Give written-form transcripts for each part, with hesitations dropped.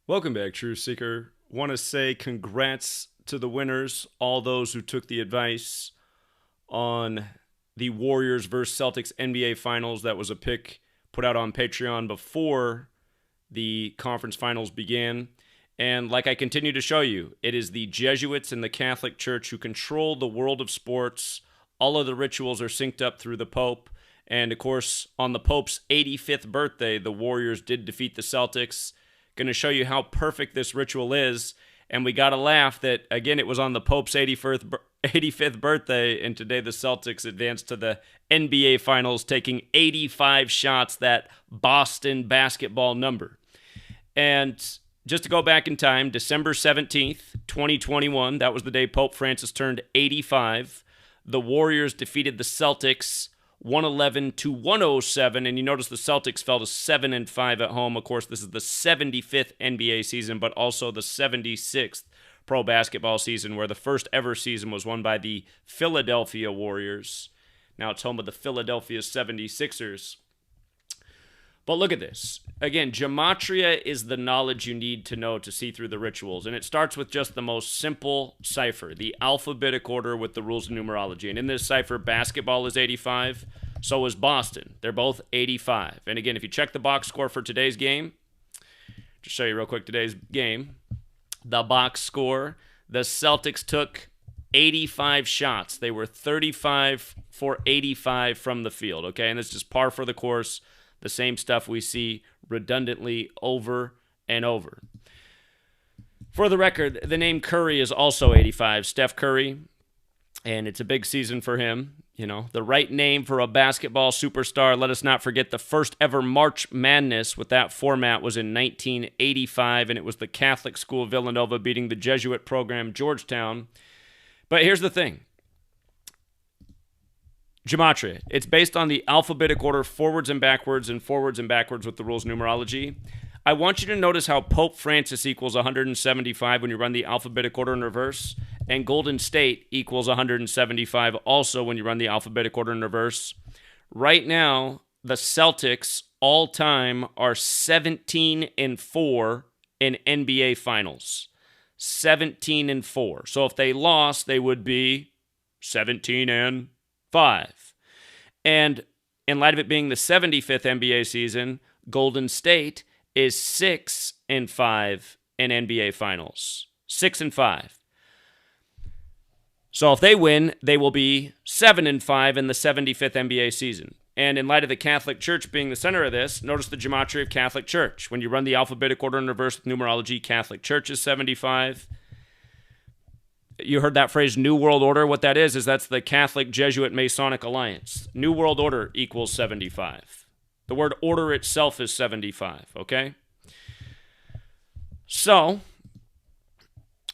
Welcome back, Truth Seeker. Want to say congrats to the winners, all those who took the advice on the Warriors versus Celtics NBA Finals. That was a pick put out on Patreon before the conference finals began. And like I continue to show you, it is the Jesuits and the Catholic Church who control the world of sports. All of the rituals are synced up through the Pope. And of course, on the Pope's 85th birthday, the Warriors did defeat the Celtics. Going to show you how perfect this ritual is. And we got to laugh that, again, it was on the Pope's 85th birthday, and today the Celtics advanced to the NBA Finals, taking 85 shots, that Boston basketball number. And just to go back in time, December 17th, 2021, that was the day Pope Francis turned 85. The Warriors defeated the Celtics 111-107, and you notice the Celtics fell to 7-5 at home. Of course, this is the 75th NBA season, but also the 76th pro basketball season, where the first ever season was won by the Philadelphia Warriors. Now it's home of the Philadelphia 76ers. But look at this. Again, gematria is the knowledge you need to know to see through the rituals. And it starts with just the most simple cipher, the alphabetic order with the rules of numerology. And in this cipher, basketball is 85. So is Boston. They're both 85. And again, if you check the box score for today's game, just show you real quick today's game. The box score, the Celtics took 85 shots. They were 35 for 85 from the field. Okay, and it's just par for the course. The same stuff we see redundantly over and over. For the record, the name Curry is also 85, Steph Curry, and it's a big season for him. You know, the right name for a basketball superstar. Let us not forget the first ever March Madness with that format was in 1985, and it was the Catholic school Villanova beating the Jesuit program Georgetown. But here's the thing. Gematria. It's based on the alphabetic order, forwards and backwards with the rules of numerology. I want you to notice how Pope Francis equals 175 when you run the alphabetic order in reverse, and Golden State equals 175 also when you run the alphabetic order in reverse. Right now, the Celtics all-time are 17-4 in NBA Finals. 17-4. So if they lost, they would be 17-5. And in light of it being the 75th NBA season, Golden State is 6-5 in NBA Finals. 6-5. So if they win, they will be 7-5 in the 75th NBA season. And in light of the Catholic Church being the center of this, notice the gematria of Catholic Church. When you run the alphabetic order in reverse with numerology, Catholic Church is 75. You heard that phrase, New World Order. What that is that's the Catholic Jesuit Masonic Alliance. New World Order equals 75. The word order itself is 75, okay? So,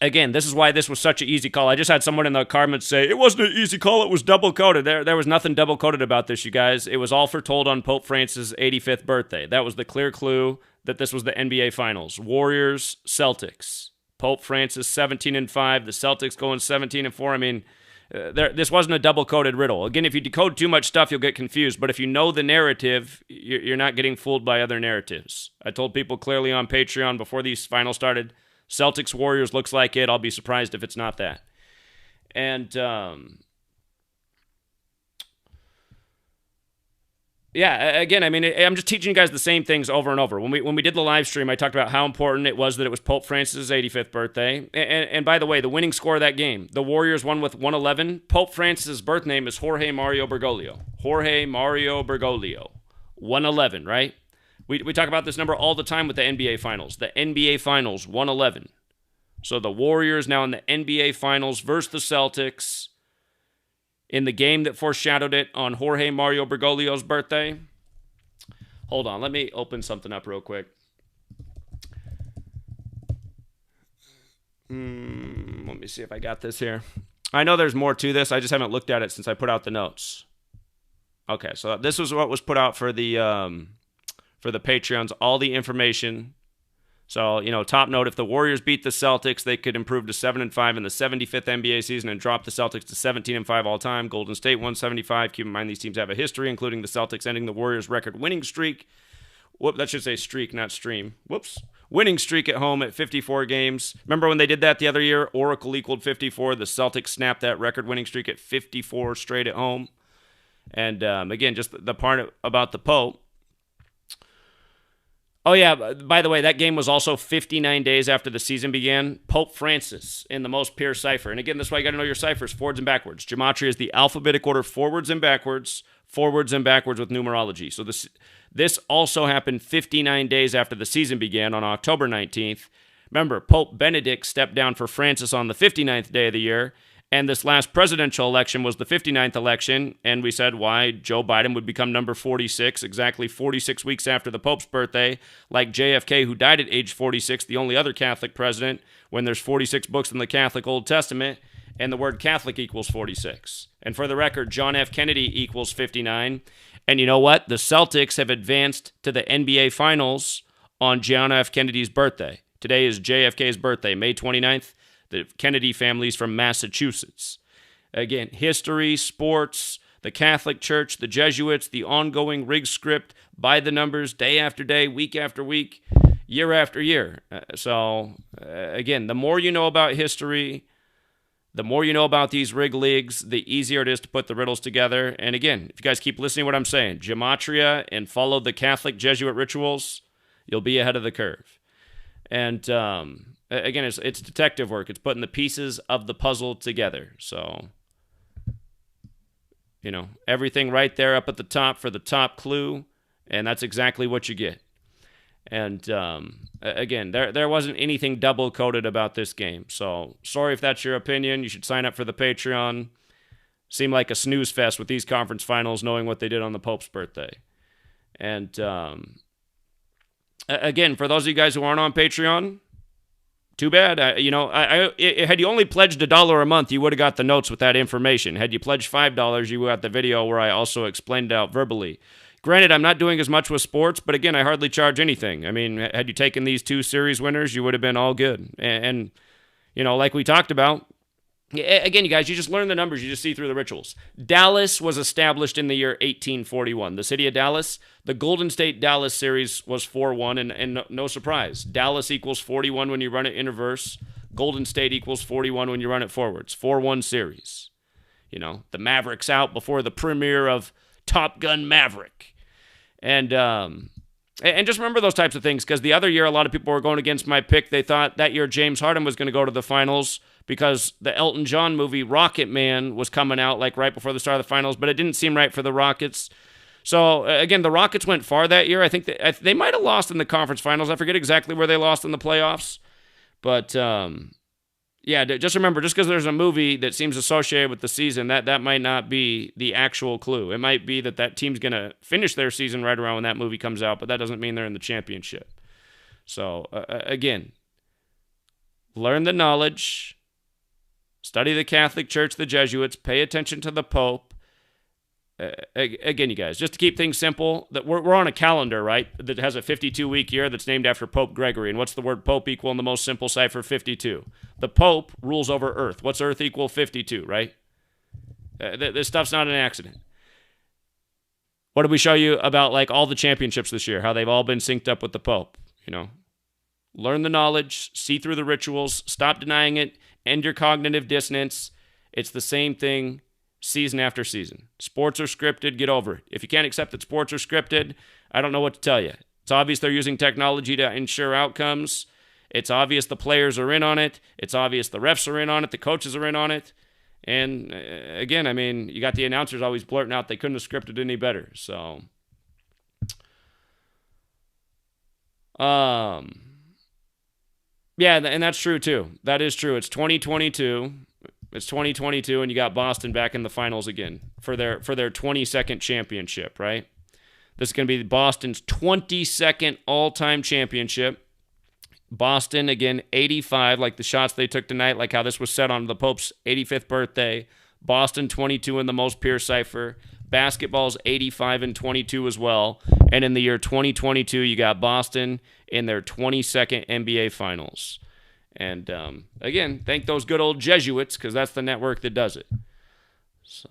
again, this is why this was such an easy call. I just had someone in the comments say, it wasn't an easy call, it was double-coded. There was nothing double-coded about this, you guys. It was all foretold on Pope Francis' 85th birthday. That was the clear clue that this was the NBA Finals. Warriors, Celtics. Pope Francis 17-5, the Celtics going 17-4. I mean, this wasn't a double-coded riddle. Again, if you decode too much stuff, you'll get confused. But if you know the narrative, you're not getting fooled by other narratives. I told people clearly on Patreon before these finals started, Celtics Warriors looks like it. I'll be surprised if it's not that. And yeah, again, I mean, I'm just teaching you guys the same things over and over. When we did the live stream, I talked about how important it was that it was Pope Francis' 85th birthday. And by the way, the winning score of that game, the Warriors won with 111. Pope Francis' birth name is Jorge Mario Bergoglio. Jorge Mario Bergoglio. 111, right? We talk about this number all the time with the NBA Finals. The NBA Finals, 111. So the Warriors now in the NBA Finals versus the Celtics in the game that foreshadowed it on Jorge Mario Bergoglio's birthday. Hold on, let me open something up real quick. Let me see if I got this here. I know there's more to this. I just haven't looked at it since I put out the notes. Okay, so this was what was put out for the Patreons, all the information. So, top note, if the Warriors beat the Celtics, they could improve to 7-5 in the 75th NBA season and drop the Celtics to 17-5 all time. Golden State 175. Keep in mind these teams have a history, including the Celtics ending the Warriors' record winning streak. That should say streak, not stream. winning streak at home at 54 games. Remember when they did that the other year? Oracle equaled 54. The Celtics snapped that record winning streak at 54 straight at home. And again, just the part about the Pope. Oh, yeah, by the way, that game was also 59 days after the season began. Pope Francis in the most pure cipher. And again, this is why you got to know your ciphers, forwards and backwards. Gematria is the alphabetic order forwards and backwards with numerology. So this also happened 59 days after the season began on October 19th. Remember, Pope Benedict stepped down for Francis on the 59th day of the year. And this last presidential election was the 59th election, and we said why Joe Biden would become number 46, exactly 46 weeks after the Pope's birthday, like JFK, who died at age 46, the only other Catholic president, when there's 46 books in the Catholic Old Testament, and the word Catholic equals 46. And for the record, John F. Kennedy equals 59. And you know what? The Celtics have advanced to the NBA Finals on John F. Kennedy's birthday. Today is JFK's birthday, May 29th. The Kennedy family's from Massachusetts. Again, history, sports, the Catholic Church, the Jesuits, the ongoing rig script, by the numbers, day after day, week after week, year after year. Again, the more you know about history, the more you know about these rig leagues, the easier it is to put the riddles together. And again, if you guys keep listening to what I'm saying, Gematria and follow the Catholic Jesuit rituals, you'll be ahead of the curve. And again, it's detective work. It's putting the pieces of the puzzle together. So, everything right there up at the top for the top clue, and that's exactly what you get. And again, there wasn't anything double-coded about this game. So, sorry if that's your opinion. You should sign up for the Patreon. Seemed like a snooze fest with these conference finals, knowing what they did on the Pope's birthday. And again, for those of you guys who aren't on Patreon, too bad. Had you only pledged $1 a month, you would have got the notes with that information. Had you pledged $5, you got the video where I also explained it out verbally. Granted, I'm not doing as much with sports, but again, I hardly charge anything. I mean, had you taken these 2 series winners, you would have been all good. And like we talked about, again, you guys, you just learn the numbers. You just see through the rituals. Dallas was established in the year 1841. The city of Dallas, the Golden State-Dallas series was 4-1, and no surprise. Dallas equals 41 when you run it in reverse. Golden State equals 41 when you run it forwards. 4-1 series. The Mavericks out before the premiere of Top Gun Maverick. And just remember those types of things, because the other year, a lot of people were going against my pick. They thought that year James Harden was going to go to the finals because the Elton John movie Rocket Man was coming out like right before the start of the finals, but it didn't seem right for the Rockets. So, again, the Rockets went far that year. I think they might have lost in the conference finals. I forget exactly where they lost in the playoffs. But, just remember, just because there's a movie that seems associated with the season, that might not be the actual clue. It might be that team's going to finish their season right around when that movie comes out, but that doesn't mean they're in the championship. So, again, learn the knowledge. Study the Catholic Church, the Jesuits, pay attention to the Pope. Again, you guys, just to keep things simple, that we're on a calendar, right, that has a 52-week year that's named after Pope Gregory. And what's the word Pope equal in the most simple cipher? 52. The Pope rules over Earth. What's Earth equal? 52, right? This stuff's not an accident. What did we show you about all the championships this year, how they've all been synced up with the Pope? Learn the knowledge, see through the rituals, stop denying it, end your cognitive dissonance. It's the same thing season after season. Sports are scripted, get over it. If you can't accept that sports are scripted, I don't know what to tell you. It's obvious they're using technology to ensure outcomes. It's obvious the players are in on it. It's obvious the refs are in on it. The coaches are in on it. And again, you got the announcers always blurting out they couldn't have scripted any better. So, yeah, and that's true too. That is true. It's 2022. It's 2022, and you got Boston back in the finals again for their 22nd championship, right? This is going to be Boston's 22nd all-time championship. Boston, again, 85, like the shots they took tonight, like how this was set on the Pope's 85th birthday. Boston, 22 in the most pure cipher. Basketball's 85 and 22 as well. And in the year 2022, you got Boston in their 22nd NBA Finals. And again, thank those good old Jesuits, because that's the network that does it. So,